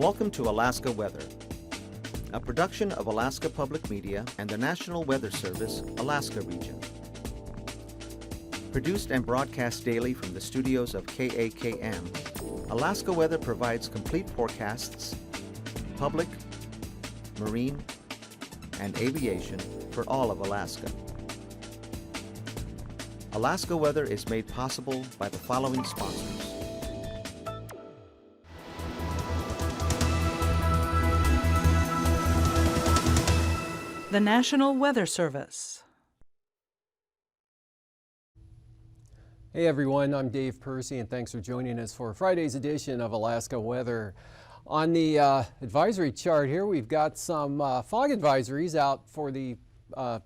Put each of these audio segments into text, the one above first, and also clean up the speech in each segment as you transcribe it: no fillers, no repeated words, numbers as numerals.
Welcome to Alaska Weather, a production of Alaska Public Media and the National Weather Service, Alaska Region. Produced and broadcast daily from the studios of KAKM, Alaska Weather provides complete forecasts, public, marine, and aviation for all of Alaska. Alaska Weather is made possible by the following sponsors. The National Weather Service. Hey everyone, I'm Dave Percy and thanks for joining us for Friday's edition of Alaska Weather. On the advisory chart here, we've got some fog advisories out for the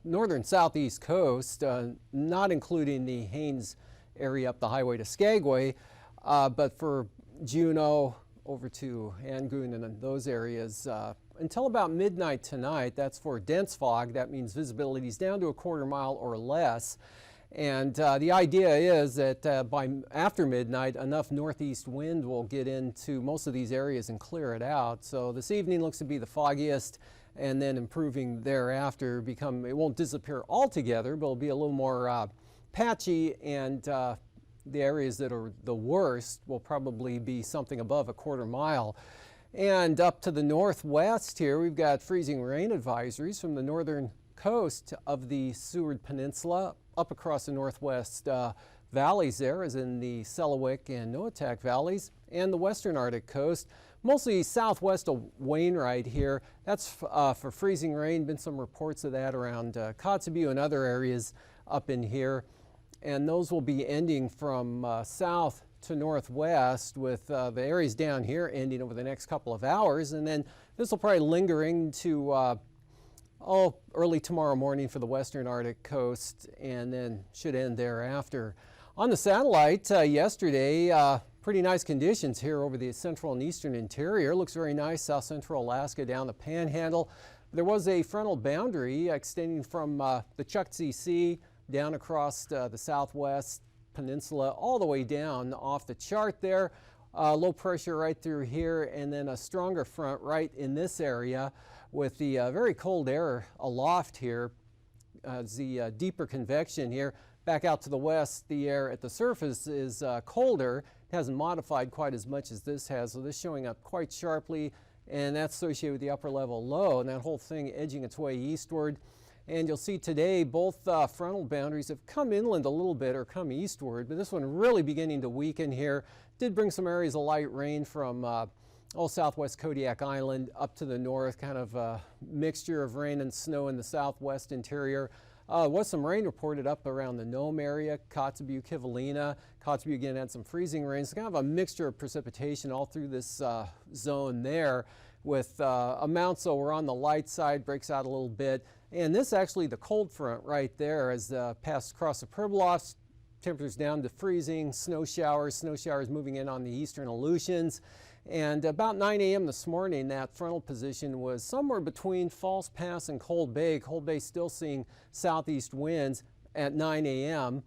northern southeast coast, not including the Haines area up the highway to Skagway, but for Juneau over to Angoon and those areas until about midnight tonight. That's for dense fog. That means visibility is down to a quarter mile or less. And the idea is that after midnight, enough northeast wind will get into most of these areas and clear it out. So this evening looks to be the foggiest, and then improving thereafter. It won't disappear altogether, but it'll be a little more patchy, and the areas that are the worst will probably be something above a quarter mile. And up to the northwest here, we've got freezing rain advisories from the northern coast of the Seward Peninsula up across the northwest valleys there, as in the Selawik and Noatak valleys, and the western Arctic coast, mostly southwest of Wainwright here. That's for freezing rain. Been some reports of that around Kotzebue and other areas up in here. And those will be ending from south to northwest, with the areas down here ending over the next couple of hours. And then this will probably lingering to early tomorrow morning for the western Arctic coast, and then should end thereafter. On the satellite yesterday, pretty nice conditions here over the central and eastern interior. Looks very nice, south central Alaska down the Panhandle. There was a frontal boundary extending from the Chukchi Sea down across the southwest peninsula all the way down off the chart there. Low pressure right through here, and then a stronger front right in this area, with the very cold air aloft here. The deeper convection here. Back out to the west, the air at the surface is colder. It hasn't modified quite as much as this has, so this is showing up quite sharply, and that's associated with the upper level low, and that whole thing edging its way eastward. And you'll see today both frontal boundaries have come inland a little bit, or come eastward, but this one really beginning to weaken here. Did bring some areas of light rain from southwest Kodiak Island up to the north, kind of a mixture of rain and snow in the southwest interior. Was some rain reported up around the Nome area, Kotzebue, Kivalina. Kotzebue again had some freezing rain. It's kind of a mixture of precipitation all through this zone there, with amounts, so we're on the light side, breaks out a little bit. And this actually the cold front right there has passed across the Pribilofs. Temperatures down to freezing, snow showers moving in on the eastern Aleutians. And about 9 a.m. this morning, that frontal position was somewhere between False Pass and Cold Bay. Cold Bay still seeing southeast winds at 9 a.m.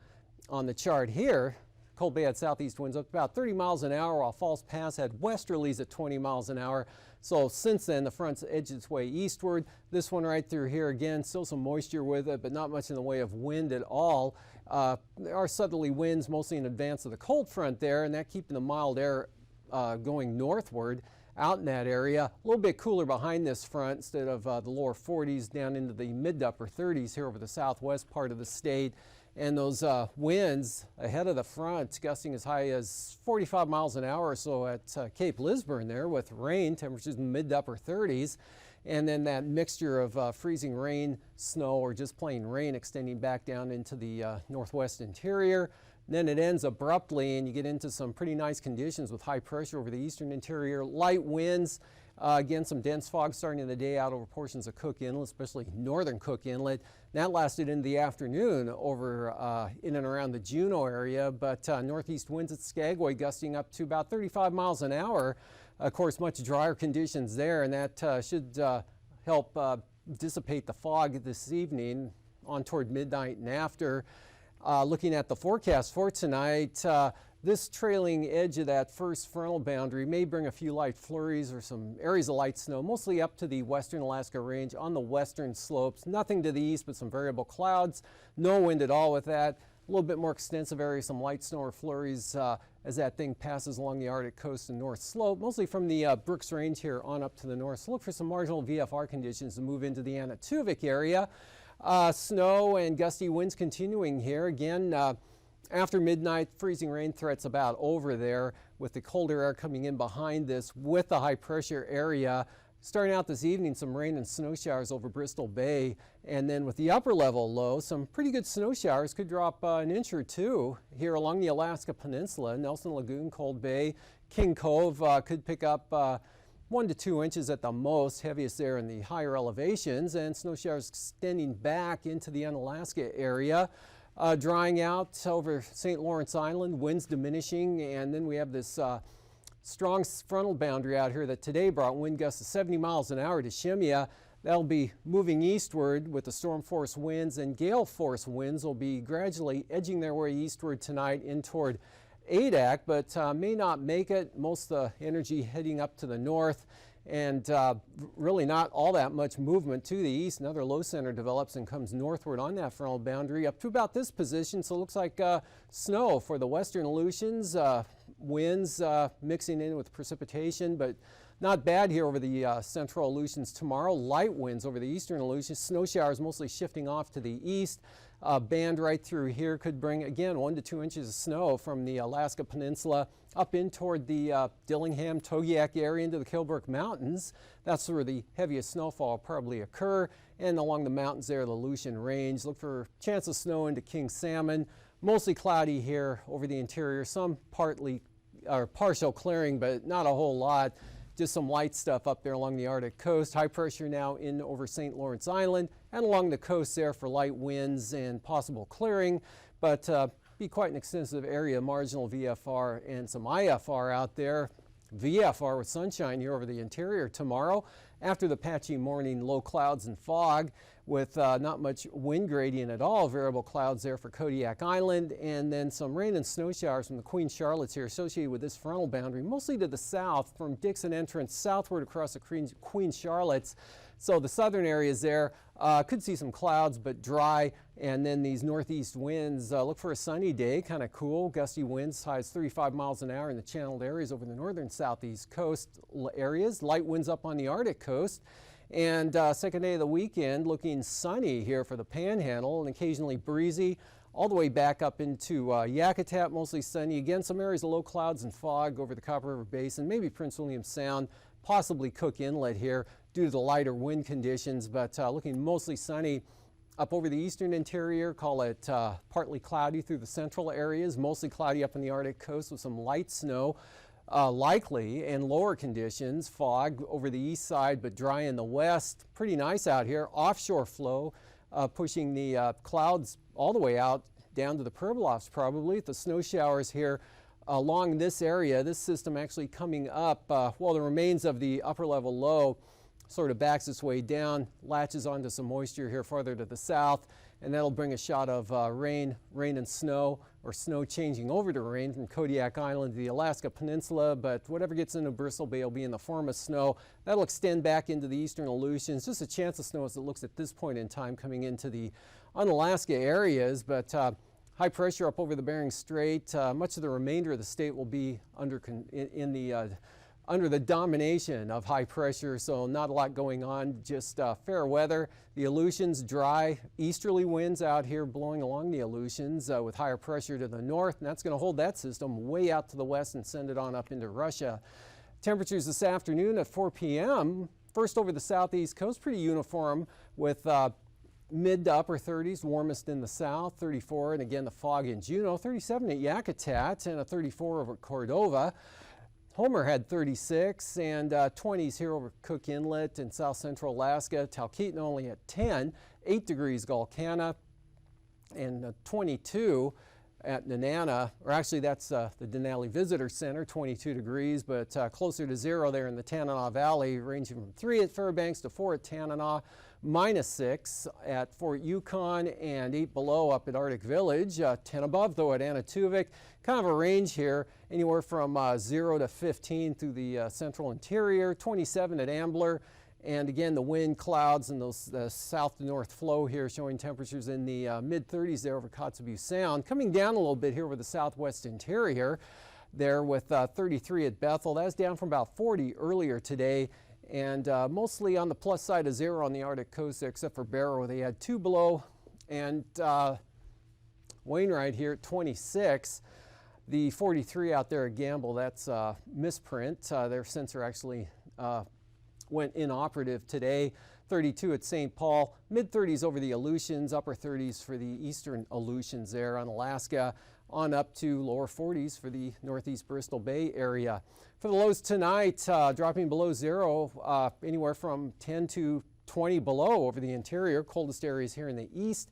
on the chart here. Cold Bay had southeast winds up about 30 miles an hour, while False Pass had westerlies at 20 miles an hour. So since then, the front's edged its way eastward. This one right through here, again, still some moisture with it, but not much in the way of wind at all. There are southerly winds, mostly in advance of the cold front there, and that keeping the mild air going northward out in that area. A little bit cooler behind this front, instead of the lower 40s down into the mid to upper 30s here over the southwest part of the state. And those winds ahead of the front gusting as high as 45 miles an hour or so at Cape Lisburne there, with rain, temperatures in the mid to upper 30s. And then that mixture of freezing rain, snow, or just plain rain extending back down into the northwest interior. Then it ends abruptly, and you get into some pretty nice conditions with high pressure over the eastern interior, light winds. Again, some dense fog starting in the day out over portions of Cook Inlet, especially northern Cook Inlet. That lasted into the afternoon over in and around the Juneau area, but northeast winds at Skagway gusting up to about 35 miles an hour. Of course, much drier conditions there, and that should help dissipate the fog this evening on toward midnight and after. Looking at the forecast for tonight, This trailing edge of that first frontal boundary may bring a few light flurries or some areas of light snow, mostly up to the western Alaska Range on the western slopes. Nothing to the east, but some variable clouds. No wind at all with that. A little bit more extensive area, some light snow or flurries as that thing passes along the Arctic coast and north slope, mostly from the Brooks Range here on up to the north. So look for some marginal VFR conditions to move into the Anaktuvik area. Snow and gusty winds continuing here. Again, after midnight, freezing rain threats about over there with the colder air coming in behind this with the high pressure area. Starting out this evening, some rain and snow showers over Bristol Bay, and then with the upper level low, some pretty good snow showers could drop an inch or two here along the Alaska Peninsula. Nelson Lagoon, Cold Bay, King Cove could pick up 1 to 2 inches at the most, heaviest there in the higher elevations, and snow showers extending back into the Unalaska area. Drying out over St. Lawrence Island, winds diminishing, and then we have this strong frontal boundary out here that today brought wind gusts of 70 miles an hour to Shemya. That'll be moving eastward with the storm force winds, and gale force winds will be gradually edging their way eastward tonight in toward Adak, but may not make it. Most of the energy heading up to the north, and really not all that much movement to the east. Another low center develops and comes northward on that frontal boundary up to about this position, so it looks like snow for the western Aleutians. Winds mixing in with precipitation, but not bad here over the central Aleutians tomorrow. Light winds over the eastern Aleutians. Snow showers mostly shifting off to the east. Band right through here could bring, again, 1 to 2 inches of snow from the Alaska Peninsula up in toward the Dillingham, Togiak area into the Kilbrook Mountains. That's where the heaviest snowfall will probably occur. And along the mountains there, the Aleutian Range. Look for chance of snow into King Salmon. Mostly cloudy here over the interior. Some partly or partial clearing, but not a whole lot. Just some light stuff up there along the Arctic coast. High pressure now in over St. Lawrence Island and along the coast there for light winds and possible clearing, but be quite an extensive area, marginal VFR and some IFR out there. VFR with sunshine here over the interior tomorrow. After the patchy morning, low clouds and fog with not much wind gradient at all. Variable clouds there for Kodiak Island, and then some rain and snow showers from the Queen Charlottes here associated with this frontal boundary, mostly to the south from Dixon Entrance southward across the Queen Charlottes. So the southern areas there could see some clouds, but dry, and then these northeast winds. Look for a sunny day, kind of cool. Gusty winds, high as 35 miles an hour in the channeled areas over the northern southeast coast areas. Light winds up on the Arctic coast. And second day of the weekend, looking sunny here for the Panhandle and occasionally breezy. All the way back up into Yakutat, mostly sunny. Again, some areas of low clouds and fog over the Copper River Basin, maybe Prince William Sound, possibly Cook Inlet here due to the lighter wind conditions, but looking mostly sunny up over the eastern interior. Call it partly cloudy through the central areas, mostly cloudy up in the Arctic coast with some light snow likely, and lower conditions, fog over the east side, but dry in the west. Pretty nice out here. Offshore flow pushing the clouds all the way out down to the Pribilofs probably. The snow showers here along this area, this system actually coming up, well, the remains of the upper level low sort of backs its way down, latches onto some moisture here farther to the south, and that'll bring a shot of rain and snow, or snow changing over to rain from Kodiak Island to the Alaska Peninsula, but whatever gets into Bristol Bay will be in the form of snow. That'll extend back into the eastern Aleutians. Just a chance of snow as it looks at this point in time coming into the Unalaska areas, but high pressure up over the Bering Strait. Much of the remainder of the state will be under the domination of high pressure, so not a lot going on, just fair weather. The Aleutians, dry easterly winds out here blowing along the Aleutians with higher pressure to the north, and that's going to hold that system way out to the west and send it on up into Russia. Temperatures this afternoon at 4 p.m. First over the southeast coast, pretty uniform with mid to upper 30s, warmest in the south, 34, and again the fog in Juneau, 37 at Yakutat, and a 34 over Cordova. Homer had 36 and 20s here over Cook Inlet in south central Alaska. Talkeetna only at 10, 8 degrees Galcana, and 22 at Nenana, or actually that's the Denali Visitor Center, 22 degrees, but closer to zero there in the Tanana Valley, ranging from 3 at Fairbanks to 4 at Tanana. -6 at Fort Yukon, and 8 below up at Arctic Village. 10 above though at Anatuvik. Kind of a range here, anywhere from 0 to 15 through the central interior. 27 at Ambler. And again, the wind, clouds, and those south to north flow here showing temperatures in the mid-30s there over Kotzebue Sound. Coming down a little bit here with the southwest interior there with 33 at Bethel. That's down from about 40 earlier today, and mostly on the plus side of 0 on the Arctic coast there, except for Barrow. They had 2 below, and Wainwright here at 26. The 43 out there at Gamble, that's a misprint. Their sensor actually went inoperative today. 32 at St. Paul, mid-30s over the Aleutians, upper 30s for the eastern Aleutians there on Alaska, on up to lower 40s for the northeast Bristol Bay area. For the lows tonight, dropping below 0, anywhere from 10 to 20 below over the interior. Coldest areas here in the east,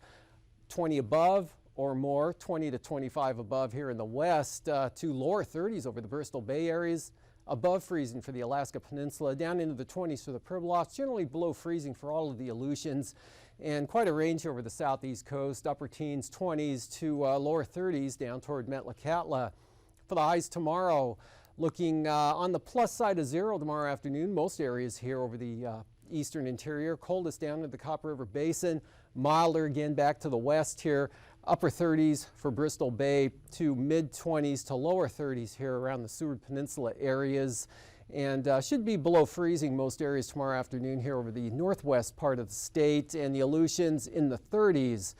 20 above or more, 20 to 25 above here in the west, to lower 30s over the Bristol Bay areas. Above freezing for the Alaska Peninsula, down into the 20s for the Pribilofs, generally below freezing for all of the Aleutians, and quite a range over the southeast coast, upper teens, 20s to lower 30s down toward Metlakatla. For the highs tomorrow, looking on the plus side of 0 tomorrow afternoon, most areas here over the eastern interior, coldest down to the Copper River Basin, milder again back to the west here. Upper 30s for Bristol Bay to mid-20s to lower 30s here around the Seward Peninsula areas, and should be below freezing most areas tomorrow afternoon here over the northwest part of the state, and the Aleutians in the 30s.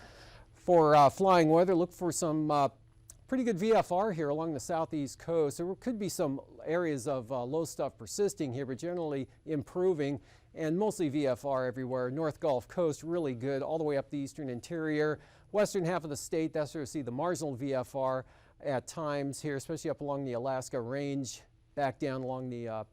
For flying weather, look for some pretty good VFR here along the southeast coast. There could be some areas of low stuff persisting here, but generally improving, and mostly VFR everywhere. North Gulf Coast really good all the way up the eastern interior. Western half of the state, that's where you see the marginal VFR at times here, especially up along the Alaska Range, back down along the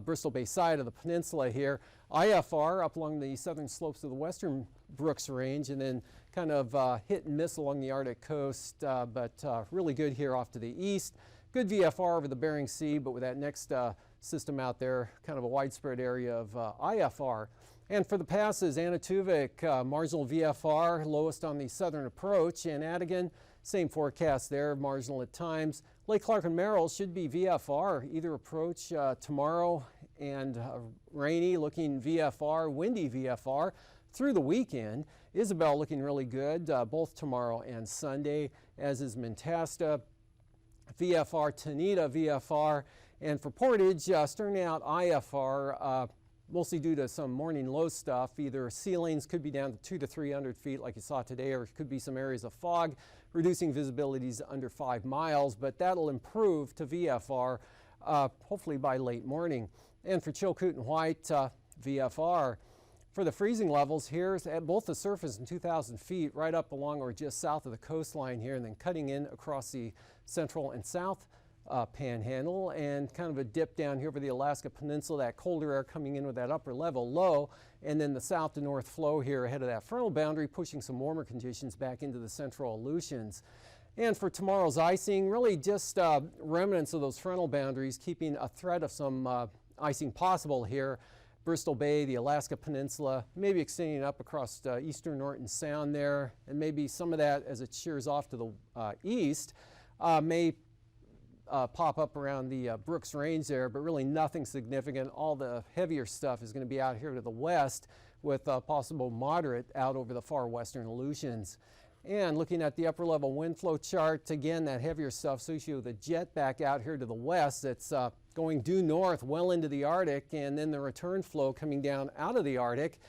Bristol Bay side of the peninsula here. IFR up along the southern slopes of the western Brooks Range, and then kind of hit and miss along the Arctic coast, but really good here off to the east. Good VFR over the Bering Sea, but with that next system out there, kind of a widespread area of IFR. And for the passes, Anatuvik, marginal VFR, lowest on the southern approach, and Adigan, same forecast there, marginal at times. Lake Clark and Merrill should be VFR, either approach tomorrow, and rainy looking VFR, windy VFR through the weekend. Isabel looking really good, both tomorrow and Sunday, as is Mentasta, VFR, Tanita VFR, and for Portage, starting out IFR, mostly due to some morning low stuff. Either ceilings could be down to 200 to 300 feet like you saw today, or it could be some areas of fog, reducing visibilities under 5 miles, but that'll improve to VFR hopefully by late morning. And for Chilkoot and White, VFR. For the freezing levels, here's at both the surface and 2,000 feet, right up along or just south of the coastline here, and then cutting in across the central and south panhandle, and kind of a dip down here over the Alaska Peninsula, that colder air coming in with that upper level low, and then the south to north flow here ahead of that frontal boundary, pushing some warmer conditions back into the central Aleutians. And for tomorrow's icing, really just remnants of those frontal boundaries, keeping a threat of some icing possible here. Bristol Bay, the Alaska Peninsula, maybe extending up across eastern Norton Sound there, and maybe some of that as it shears off to the east may pop up around the Brooks Range there, but really nothing significant. All the heavier stuff is going to be out here to the west, with possible moderate out over the far western Aleutians. And looking at the upper level wind flow chart, again, that heavier stuff associated with a jet back out here to the west that's going due north well into the Arctic, and then the return flow coming down out of the Arctic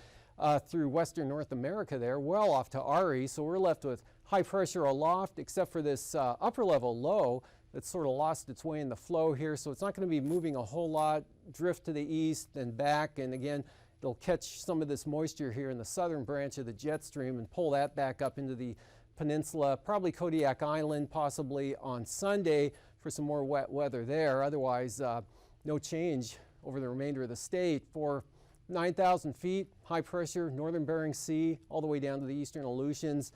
through western North America there, well off to Ari. So we're left with high pressure aloft, except for this upper level low that's sort of lost its way in the flow here. So it's not going to be moving a whole lot, drift to the east and back, and again, it'll catch some of this moisture here in the southern branch of the jet stream and pull that back up into the peninsula, probably Kodiak Island, possibly on Sunday for some more wet weather there. Otherwise, no change over the remainder of the state. For 9,000 feet, high pressure, northern Bering Sea, all the way down to the eastern Aleutians.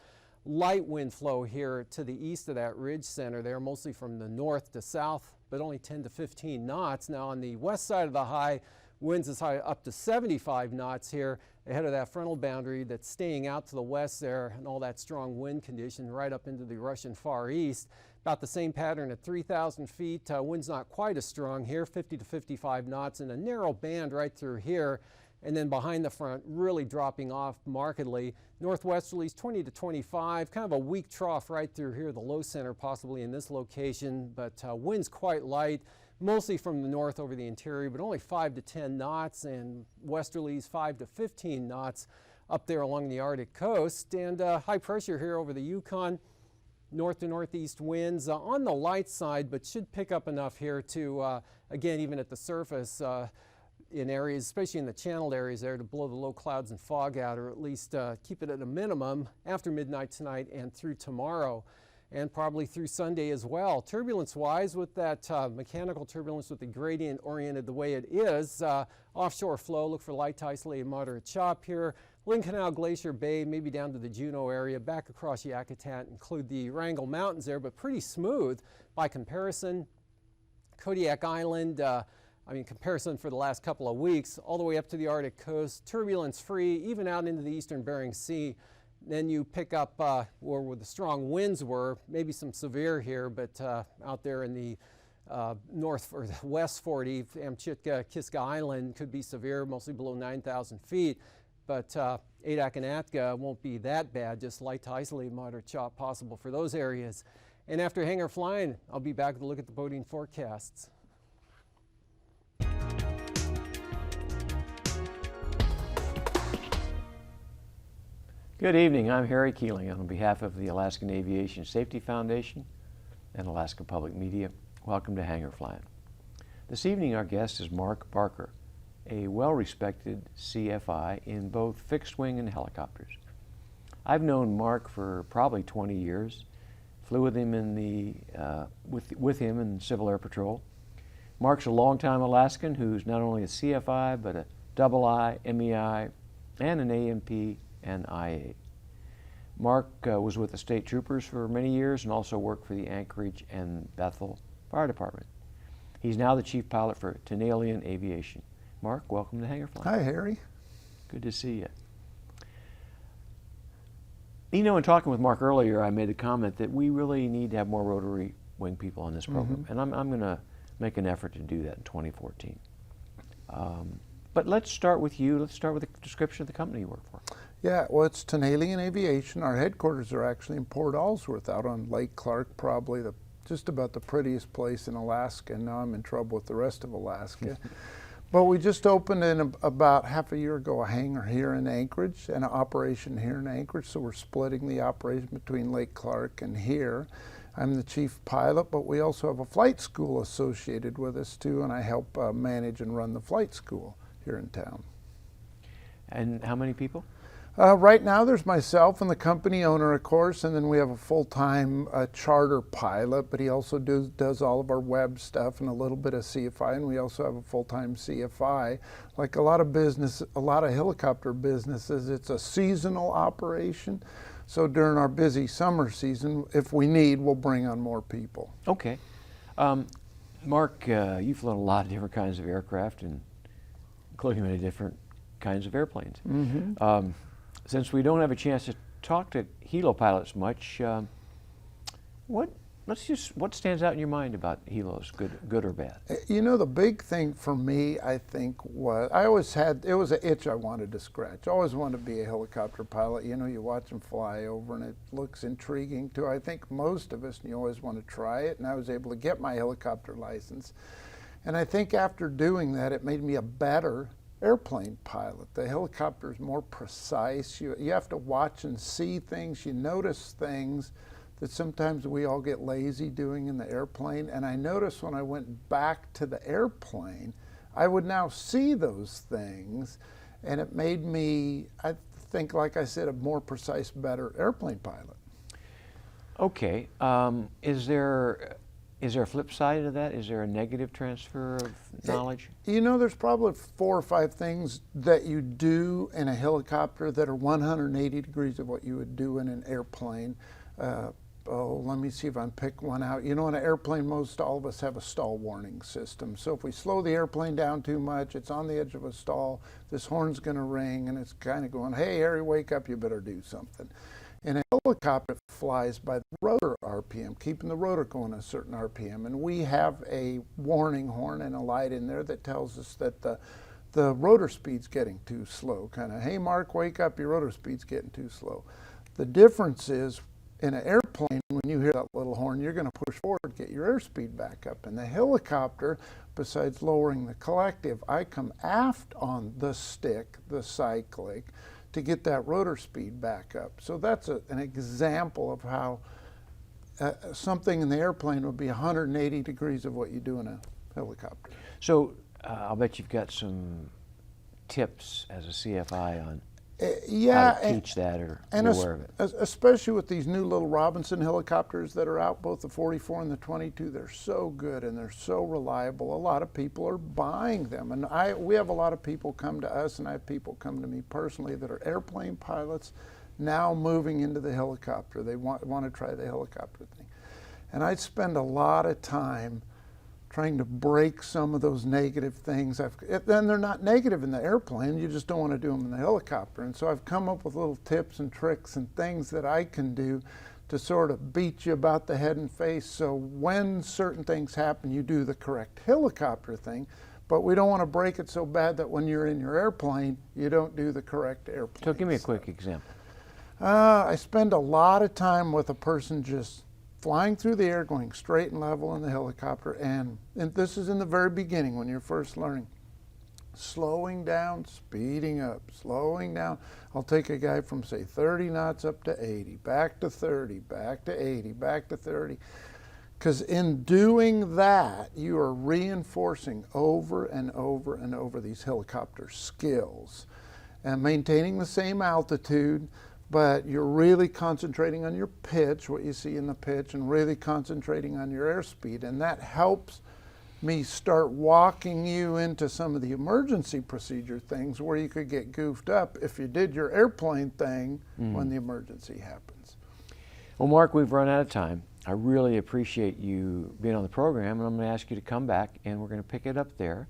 Light wind flow here to the east of that ridge center there, mostly from the north to south, but only 10 to 15 knots. Now on the west side of the high, Winds as high up to 75 knots here ahead of that frontal boundary that's staying out to the west there, and all that strong wind condition right up into the Russian Far East. About the same pattern at 3,000 feet. Wind's not quite as strong here, 50 to 55 knots, and a narrow band right through here. And then behind the front, really dropping off markedly. Northwesterlies 20 to 25, kind of a weak trough right through here, the low center possibly in this location, but winds quite light, mostly from the north over the interior, but only 5 to 10 knots, and westerlies 5 to 15 knots up there along the Arctic coast. And high pressure here over the Yukon. North to northeast winds on the light side, but should pick up enough here to, again, even at the surface, in areas, especially in the channeled areas there, to blow the low clouds and fog out, or at least keep it at a minimum after midnight tonight and through tomorrow, and probably through Sunday as well. Turbulence-wise, with that mechanical turbulence with the gradient oriented the way it is, offshore flow, look for light to isolated moderate chop here. Lynn Canal, Glacier Bay, maybe down to the Juneau area, back across Yakutat, include the Wrangell Mountains there, but pretty smooth by comparison. Kodiak Island, comparison for the last couple of weeks, all the way up to the Arctic coast, turbulence-free, even out into the eastern Bering Sea. Then you pick up where the strong winds were, maybe some severe here, but out there in the north or the west 40, Amchitka, Kiska Island could be severe, mostly below 9,000 feet. But Adak and Atka won't be that bad, just light to isolated moderate chop possible for those areas. And after hangar flying, I'll be back to look at the boating forecasts. Good evening, I'm Harry Keeling on behalf of the Alaskan Aviation Safety Foundation and Alaska Public Media. Welcome to Hangar Flying. This evening our guest is Mark Barker, a well-respected CFI in both fixed wing and helicopters. I've known Mark for probably 20 years, flew with him in the with him in Civil Air Patrol. Mark's a longtime Alaskan who's not only a CFI but a II, MEI, and an AMP and IA. Mark was with the state troopers for many years and also worked for the Anchorage and Bethel Fire Department. He's now the chief pilot for Tenalian Aviation. Mark, welcome to Hangar Flying. Hi, Harry. Good to see you. You know, in talking with Mark earlier, I made a comment that we really need to have more rotary wing people on this program, and I'm going to make an effort to do that in 2014. But let's start with you. Let's start with a description of the company you work for. Yeah, well, it's Tenalian Aviation. Our headquarters are actually in Port Ellsworth, out on Lake Clark, probably just about the prettiest place in Alaska, and now I'm in trouble with the rest of Alaska. But we just opened in about half a year ago a hangar here in Anchorage and an operation here in Anchorage, so we're splitting the operation between Lake Clark and here. I'm the chief pilot, but we also have a flight school associated with us too, and I help manage and run the flight school here in town. And how many people? Right now there's myself and the company owner, of course, and then we have a full-time charter pilot, but he also does all of our web stuff and a little bit of CFI, and we also have a full-time CFI. Like a lot of helicopter businesses, it's a seasonal operation, so during our busy summer season, if we need, we'll bring on more people. Okay. Mark, you've flown a lot of different kinds of aircraft, and including many different kinds of airplanes. Mm-hmm. Since we don't have a chance to talk to helo pilots much, what stands out in your mind about helos, good or bad? You know, the big thing for me, I think, was it was an itch I wanted to scratch. I always wanted to be a helicopter pilot. You know, you watch them fly over and it looks intriguing too. I think most of us, and you always want to try it, and I was able to get my helicopter license. And I think after doing that, it made me a better airplane pilot. The helicopter is more precise. You have to watch and see things. You notice things that sometimes we all get lazy doing in the airplane. And I noticed when I went back to the airplane, I would now see those things. And it made me, I think, like I said, a more precise, better airplane pilot. Okay. Is there a flip side to that? Is there a negative transfer of knowledge? You know, there's probably 4 or 5 things that you do in a helicopter that are 180 degrees of what you would do in an airplane. let me see if I can pick one out. You know, in an airplane, most all of us have a stall warning system. So if we slow the airplane down too much, it's on the edge of a stall, this horn's going to ring, and it's kind of going, hey, Harry, wake up, you better do something. In a helicopter, it flies by the rotor RPM, keeping the rotor going a certain RPM. And we have a warning horn and a light in there that tells us that the rotor speed's getting too slow. Kind of, hey, Mark, wake up, your rotor speed's getting too slow. The difference is, in an airplane, when you hear that little horn, you're going to push forward, get your airspeed back up. In the helicopter, besides lowering the collective, I come aft on the stick, the cyclic, to get that rotor speed back up. So that's an example of how something in the airplane would be 180 degrees of what you do in a helicopter. So I'll bet you've got some tips as a CFI on yeah, how to teach that or be and aware of it. Especially with these new little Robinson helicopters that are out, both the 44 and the 22, they're so good and they're so reliable. A lot of people are buying them, and we have a lot of people come to us, and I have people come to me personally that are airplane pilots now moving into the helicopter. They want to try the helicopter thing, and I spend a lot of time trying to break some of those negative things. Then they're not negative in the airplane, you just don't want to do them in the helicopter. And so I've come up with little tips and tricks and things that I can do to sort of beat you about the head and face, so when certain things happen, you do the correct helicopter thing, but we don't want to break it so bad that when you're in your airplane, you don't do the correct airplane. So give me a quick example. I spend a lot of time with a person just flying through the air, going straight and level in the helicopter, and this is in the very beginning when you're first learning. Slowing down, speeding up, slowing down. I'll take a guy from, say, 30 knots up to 80, back to 30, back to 80, back to 30. Because in doing that, you are reinforcing over and over and over these helicopter skills and maintaining the same altitude, but you're really concentrating on your pitch, what you see in the pitch, and really concentrating on your airspeed. And that helps me start walking you into some of the emergency procedure things where you could get goofed up if you did your airplane thing when the emergency happens. Well, Mark, we've run out of time. I really appreciate you being on the program, and I'm going to ask you to come back, and we're going to pick it up there.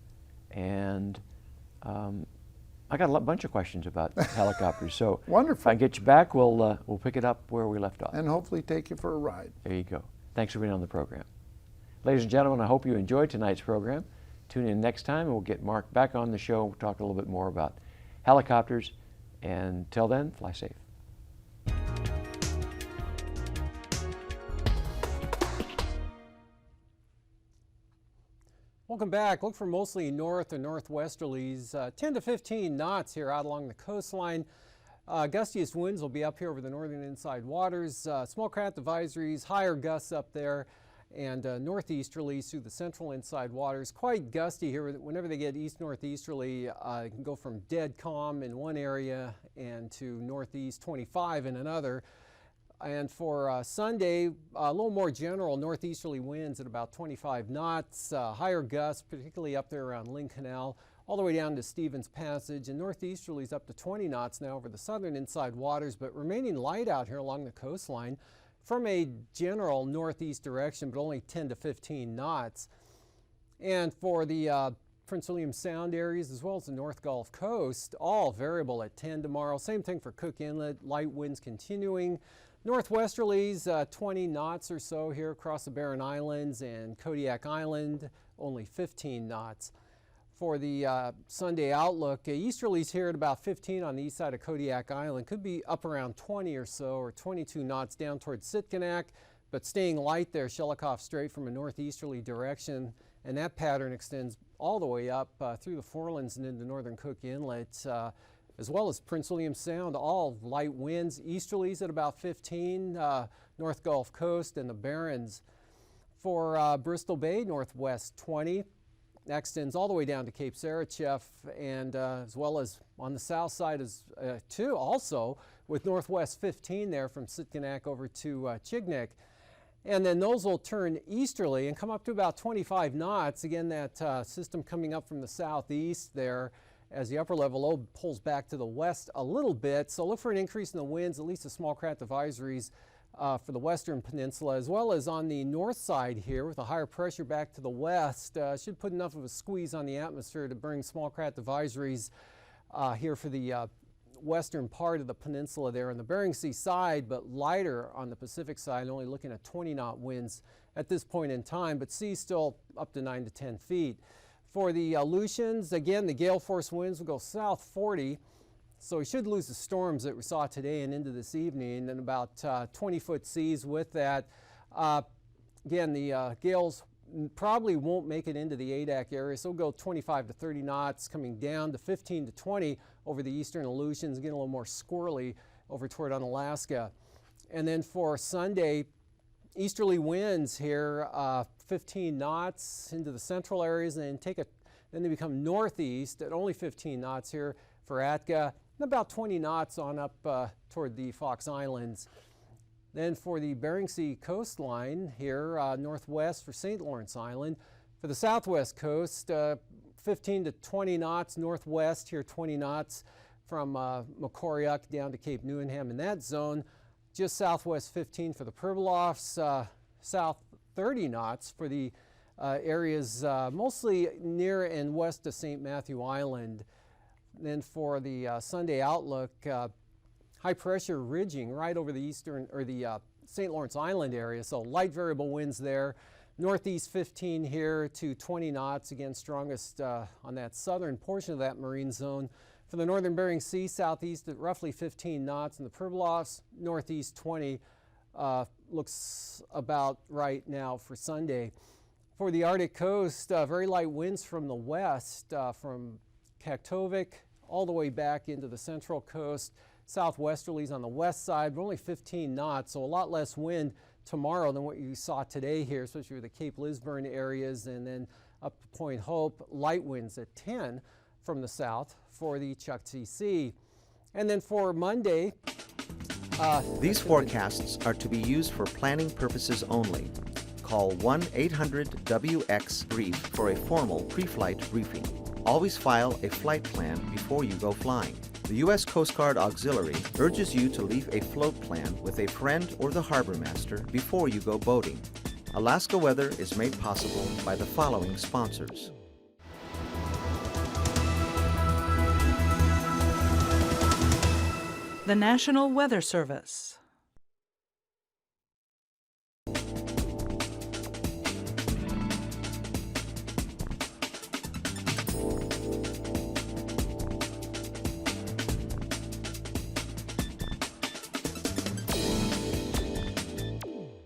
And I got a bunch of questions about helicopters, so Wonderful. if I get you back, we'll pick it up where we left off. And hopefully take you for a ride. There you go. Thanks for being on the program. Ladies and gentlemen, I hope you enjoyed tonight's program. Tune in next time, and we'll get Mark back on the show. We'll talk a little bit more about helicopters. And till then, fly safe. Welcome back. Look for mostly north and northwesterlies, 10 to 15 knots here out along the coastline. Gustiest winds will be up here over the northern inside waters. Small craft advisories, higher gusts up there, and northeasterlies through the central inside waters. Quite gusty here. Whenever they get east-northeasterly, it can go from dead calm in one area and to northeast 25 in another. And for Sunday, a little more general northeasterly winds at about 25 knots, higher gusts, particularly up there around Lynn Canal, all the way down to Stevens Passage, and northeasterlies up to 20 knots now over the southern inside waters, but remaining light out here along the coastline from a general northeast direction, but only 10 to 15 knots. And for the Prince William Sound areas as well as the North Gulf Coast, all variable at 10 tomorrow. Same thing for Cook Inlet, light winds continuing. Northwesterlies, 20 knots or so here across the Barren Islands and Kodiak Island, only 15 knots. For the Sunday outlook, easterlies here at about 15 on the east side of Kodiak Island. Could be up around 20 or so, or 22 knots down towards Sitkinak, but staying light there, Shelikof Strait from a northeasterly direction, and that pattern extends all the way up through the Forelands and into northern Cook Inlet, as well as Prince William Sound, all light winds. Easterlies at about 15, North Gulf Coast and the Barrens. For Bristol Bay, northwest 20. That extends all the way down to Cape Sarachev, and as well as on the south side too, also with northwest 15 there from Sitkinak over to Chignik. And then those will turn easterly and come up to about 25 knots. Again, that system coming up from the southeast there, as the upper level low pulls back to the west a little bit. So look for an increase in the winds, at least the small craft advisories for the western peninsula, as well as on the north side here with a higher pressure back to the west. Should put enough of a squeeze on the atmosphere to bring small craft advisories here for the western part of the peninsula there on the Bering Sea side, but lighter on the Pacific side, only looking at 20-knot winds at this point in time, but seas still up to 9 to 10 feet. For the Aleutians, again, the gale force winds will go south 40, so we should lose the storms that we saw today and into this evening, and about 20-foot seas with that. Again, the gales probably won't make it into the ADAC area, so we'll go 25 to 30 knots, coming down to 15 to 20 over the eastern Aleutians, getting a little more squirrely over toward Unalaska. And then for Sunday, easterly winds here, 15 knots into the central areas, and then they become northeast at only 15 knots here for Atka, and about 20 knots on up toward the Fox Islands. Then for the Bering Sea coastline here, northwest for St. Lawrence Island. For the southwest coast, 15 to 20 knots northwest here, 20 knots from Macoriac down to Cape Newenham in that zone. Just southwest 15 for the Pribilofs, south 30 knots for the areas mostly near and west of St. Matthew Island. Then for the Sunday outlook, high pressure ridging right over the eastern or the St. Lawrence Island area, so light variable winds there. Northeast 15 here to 20 knots, again strongest on that southern portion of that marine zone. For the northern Bering Sea, southeast at roughly 15 knots, and the Pribilofs, northeast 20 looks about right now for Sunday. For the Arctic coast, very light winds from the west, from Kaktovik all the way back into the central coast. Southwesterlies on the west side, but only 15 knots, so a lot less wind tomorrow than what you saw today here, especially with the Cape Lisburne areas, and then up to Point Hope, light winds at 10 from the south for the Chukchi Sea. And then for Monday, These forecasts are to be used for planning purposes only. Call 1-800-WX-BRIEF for a formal pre-flight briefing. Always file a flight plan before you go flying. The U.S. Coast Guard Auxiliary urges you to leave a float plan with a friend or the harbor master before you go boating. Alaska Weather is made possible by the following sponsors. The National Weather Service.